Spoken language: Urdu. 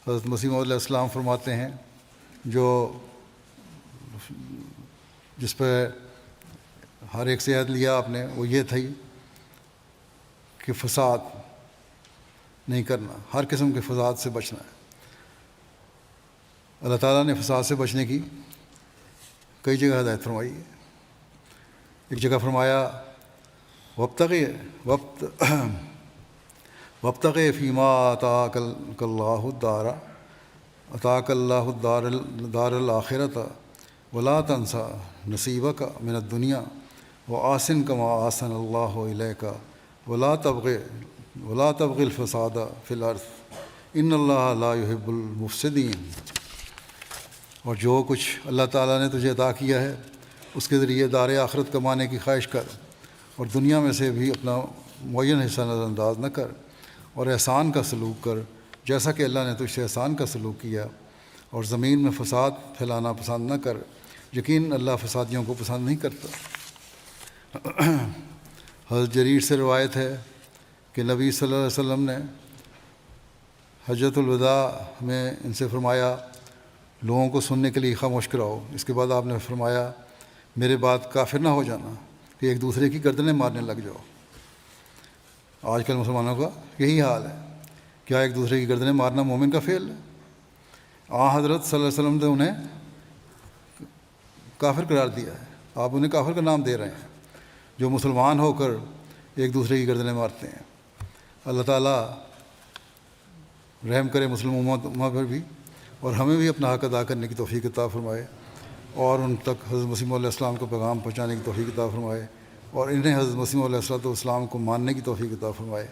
حضرت مسیح موعود علیہ السلام فرماتے ہیں جس پہ ہر ایک سے عہد لیا آپ نے، وہ یہ تھی کہ فساد نہیں کرنا، ہر قسم کے فساد سے بچنا ہے۔ اللہ تعالیٰ نے فساد سے بچنے کی کئی جگہ ہدایت فرمائی ہے۔ ایک جگہ فرمایا وابتغ فیما آتاک اللہ الدار الآخرۃ ولا تنس نصیبک من الدنیا وآسن کما آسن اللہ الیک ولا تبغ الفساد فی الارض ان اللہ لا یحب المفسدین۔ اور جو کچھ اللہ تعالیٰ نے تجھے عطا کیا ہے اس کے ذریعے دار آخرت کمانے کی خواہش کر، اور دنیا میں سے بھی اپنا معین حصہ نظر انداز نہ کر، اور احسان کا سلوک کر جیسا کہ اللہ نے تجھ سے احسان کا سلوک کیا، اور زمین میں فساد پھیلانا پسند نہ کر، یقین اللہ فسادیوں کو پسند نہیں کرتا۔ حضرت جریر سے روایت ہے کہ نبی صلی اللہ علیہ وسلم نے حجۃ الوداع میں ان سے فرمایا لوگوں کو سننے کے لیے خاموش کراؤ۔ اس کے بعد آپ نے فرمایا میرے بعد کافر نہ ہو جانا کہ ایک دوسرے کی گردنیں مارنے لگ جاؤ۔ آج کل مسلمانوں کا یہی حال ہے، کیا ایک دوسرے کی گردنیں مارنا مومن کا فعل ہے؟ حضرت صلی اللہ علیہ وسلم نے انہیں کافر قرار دیا ہے، آپ انہیں کافر کا نام دے رہے ہیں جو مسلمان ہو کر ایک دوسرے کی گردنیں مارتے ہیں۔ اللہ تعالیٰ رحم کرے مسلم امت پر بھی، اور ہمیں بھی اپنا حق ادا کرنے کی توفیق عطا فرمائے، اور ان تک حضرت مسیح موعود علیہ السلام کو پیغام پہنچانے کی توفیق عطا فرمائے، اور انہیں حضرت مسیح موعود علیہ السلام کو ماننے کی توفیق عطا فرمائے۔